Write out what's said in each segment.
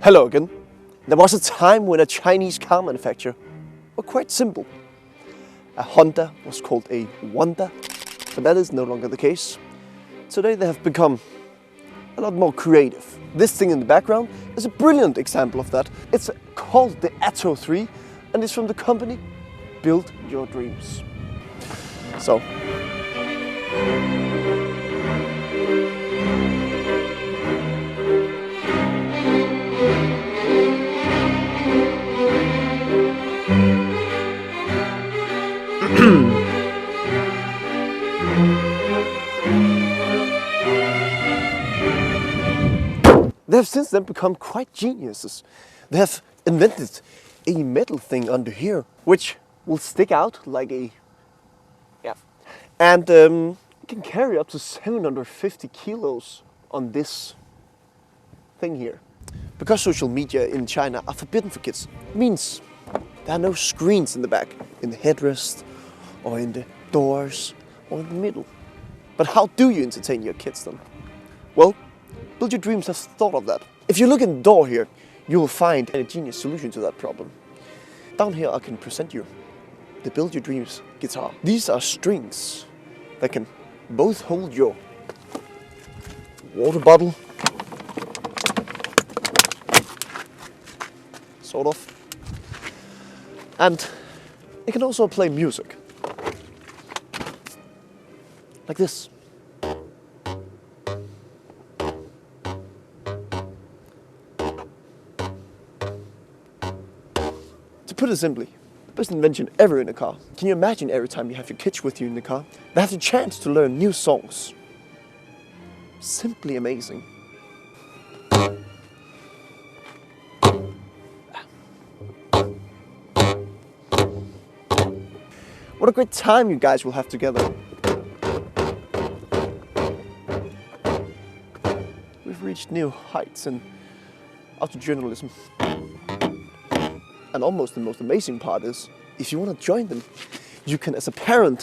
Hello again. There was a time when a Chinese car manufacturer was quite simple. A Honda was called a wonder, but that is no longer the case. Today they have become a lot more creative. This thing in the background is a brilliant example of that. It's called the Atto 3 and it's from the company Build Your Dreams. So, they have since then become quite geniuses. They have invented a metal thing under here, which will stick out like a, and it can carry up to 750 kilos on this thing here. Because social media in China are forbidden for kids, it means there are no screens in the back, in the headrest, or in the doors, or in the middle. But how do you entertain your kids then? Well, Build Your Dreams has thought of that. If you look in the door here, you will find a genius solution to that problem. Down here I can present you the Build Your Dreams guitar. These are strings that can both hold your water bottle, sort of, and it can also play music, like this. To put it simply, the best invention ever in a car. Can you imagine every time you have your kids with you in the car, they have the chance to learn new songs? Simply amazing. What a great time you guys will have together. We've reached new heights in auto journalism. And almost the most amazing part is, if you want to join them, you can, as a parent,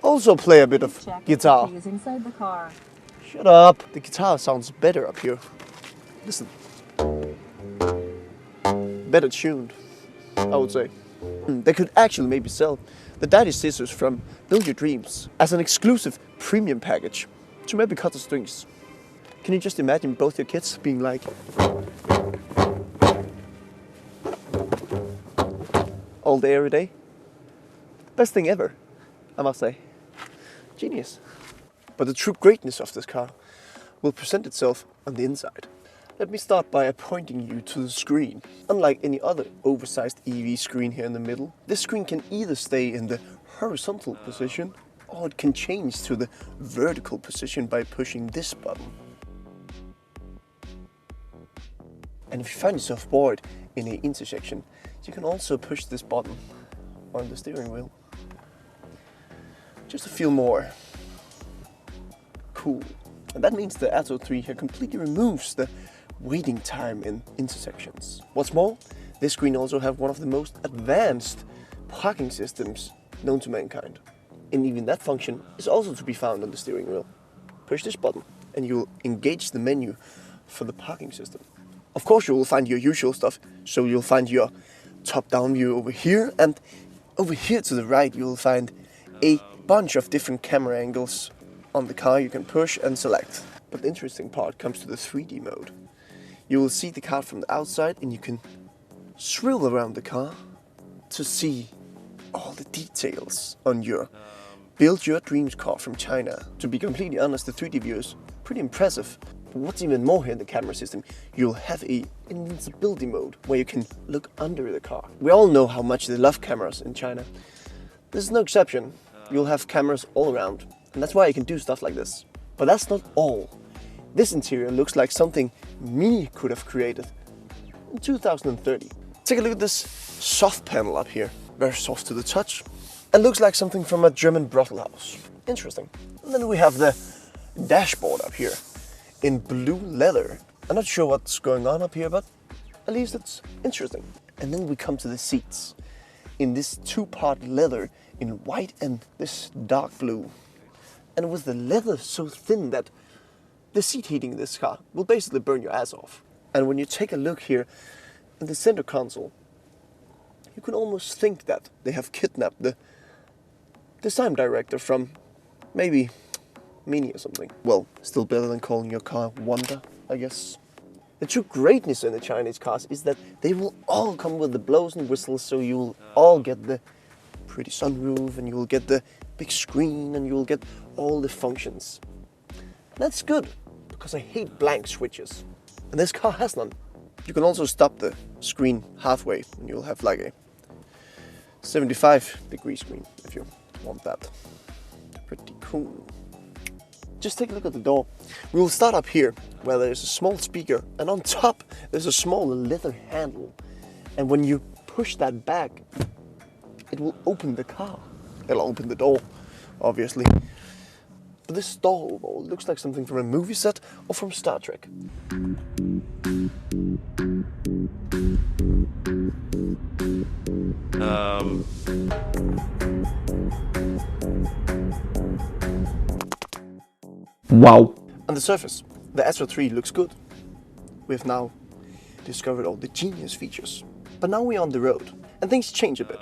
also play a bit of guitar. Is inside the car. Shut up! The guitar sounds better up here. Listen. Better tuned, I would say. They could actually maybe sell the daddy scissors from Build Your Dreams as an exclusive premium package to maybe cut the strings. Can you just imagine both your kids being like, all day, every day? Best thing ever, I must say. Genius. But the true greatness of this car will present itself on the inside. Let me start by pointing you to the screen. Unlike any other oversized EV screen here in the middle, this screen can either stay in the horizontal position or it can change to the vertical position by pushing this button. And if you find yourself bored in an intersection, you can also push this button on the steering wheel just to feel more cool. And that means the Atto 3 here completely removes the waiting time in intersections. What's more, this screen also has one of the most advanced parking systems known to mankind. And even that function is also to be found on the steering wheel. Push this button and you'll engage the menu for the parking system. Of course you will find your usual stuff, so you'll find your top-down view over here, and over here to the right you will find a bunch of different camera angles on the car you can push and select. But the interesting part comes to the 3D mode. You will see the car from the outside and you can swirl around the car to see all the details on your Build Your Dreams car from China. To be completely honest, the 3D view is pretty impressive. But what's even more here in the camera system, you'll have a invincibility mode where you can look under the car. We all know how much they love cameras in China. This is no exception. You'll have cameras all around, and that's why you can do stuff like this. But that's not all. This interior looks like something me could have created in 2030. Take a look at this soft panel up here. Very soft to the touch. And looks like something from a German brothel house. Interesting. And then we have the dashboard up here in blue leather. I'm not sure what's going on up here, but at least it's interesting. And then we come to the seats in this two-part leather in white and this dark blue. And with the leather so thin that the seat heating in this car will basically burn your ass off. And when you take a look here in the center console, you can almost think that they have kidnapped the design director from maybe Mini or something. Well, still better than calling your car Wonder, I guess. The true greatness in the Chinese cars is that they will all come with the blows and whistles, so you'll all get the pretty sunroof, and you will get the big screen, and you will get all the functions. That's good, because I hate blank switches. And this car has none. You can also stop the screen halfway, and you'll have like a 75-degree screen if you want that. Pretty cool. Just take a look at the door. We will start up here, where there's a small speaker, and on top there's a small leather handle. And when you push that back, it will open the car. It'll open the door, obviously. But this door overall looks like something from a movie set or from Star Trek. Wow. On the surface, the Atto 3 looks good. We have now discovered all the genius features. But now we're on the road, and things change a bit.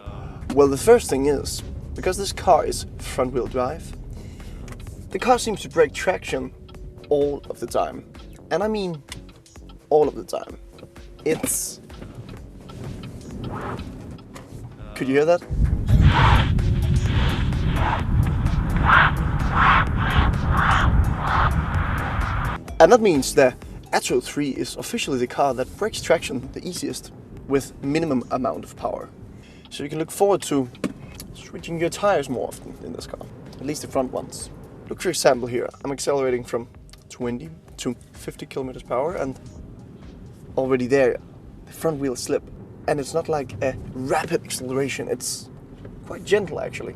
Well, the first thing is, because this car is front-wheel drive, the car seems to break traction all of the time. And I mean all of the time. It's... Could you hear that? And that means the Atto 3 is officially the car that breaks traction the easiest with minimum amount of power. So you can look forward to switching your tires more often in this car, at least the front ones. Look, for example, here, I'm accelerating from 20 to 50 kilometers per hour, and already there, the front wheel slip. And it's not like a rapid acceleration, it's quite gentle actually.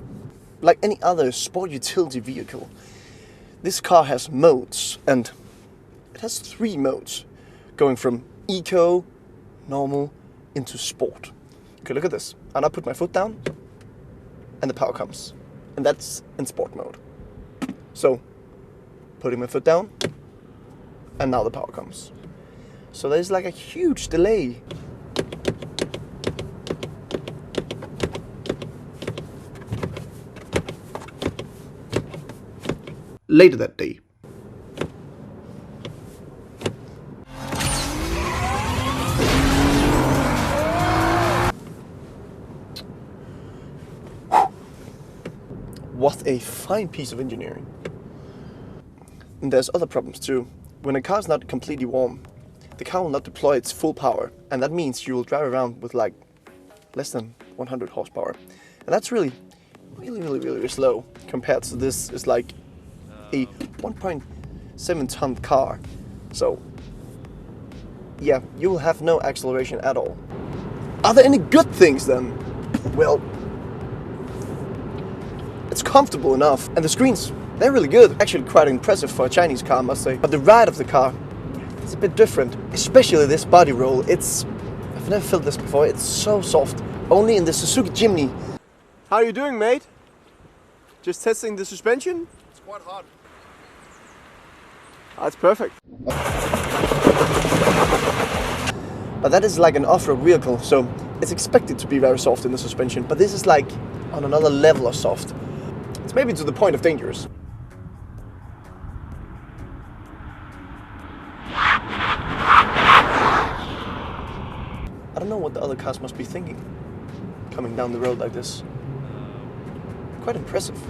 Like any other sport utility vehicle, this car has modes, and it has 3 modes, going from eco, normal, into sport. Okay, look at this. And I put my foot down, and the power comes. And that's in sport mode. So, putting my foot down, and now the power comes. So there's like a huge delay. Later that day. What a fine piece of engineering. And there's other problems too. When a car's not completely warm, the car will not deploy its full power, and that means you will drive around with like less than 100 horsepower. And that's really slow compared to this is like a 1.7 ton car. So yeah, you will have no acceleration at all. Are there any good things then? Well, it's comfortable enough, and the screens, they're really good. Actually quite impressive for a Chinese car, I must say. But the ride of the car is a bit different, especially this body roll. I've never felt this before, it's so soft. Only in the Suzuki Jimny. How are you doing, mate? Just testing the suspension? It's quite hard. That's perfect. But that is like an off-road vehicle, so it's expected to be very soft in the suspension. But this is like on another level of soft. It's maybe to the point of dangerous. I don't know what the other cars must be thinking, coming down the road like this. Quite impressive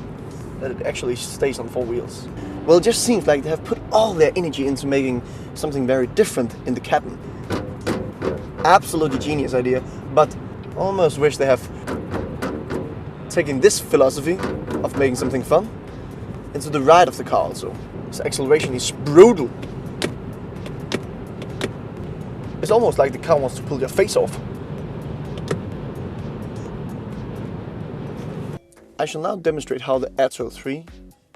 that it actually stays on 4 wheels. Well, it just seems like they have put all their energy into making something very different in the cabin. Absolutely genius idea, but almost wish they have taken this philosophy of making something fun into the ride of the car also. This acceleration is brutal. It's almost like the car wants to pull your face off. I shall now demonstrate how the Atto 3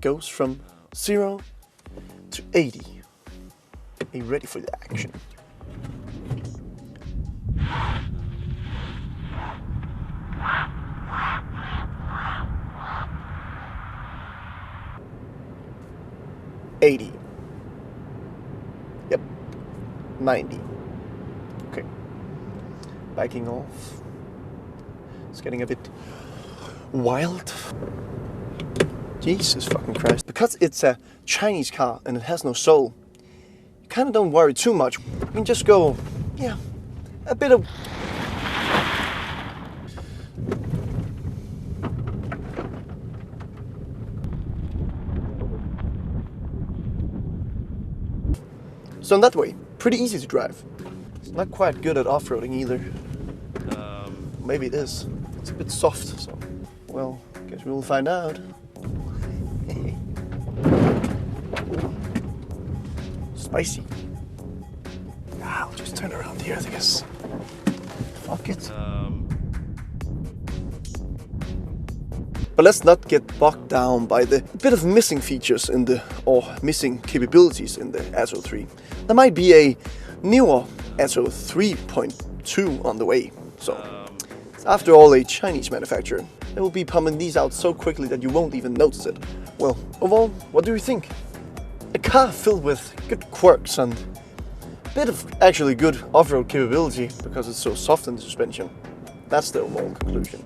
goes from 0 to 80. Are you ready for the action? $80. Yep. 90. backing off. It's getting a bit wild. Jesus fucking Christ. Because it's a Chinese car and it has no soul, you kind of don't worry too much. You can just go, yeah, a bit of... So in that way, pretty easy to drive. It's not quite good at off-roading either. Maybe it is. It's a bit soft, so... Well, guess we'll find out. Spicy. I'll just turn around here, I guess. Fuck it. But let's not get bogged down by the bit of missing features in the, or missing capabilities in the Atto 3. There might be a newer Atto 3.2 on the way. So, it's after all a Chinese manufacturer. They will be pumping these out so quickly that you won't even notice it. Well, overall, what do you think? A car filled with good quirks and a bit of actually good off-road capability because it's so soft in the suspension. That's the overall conclusion.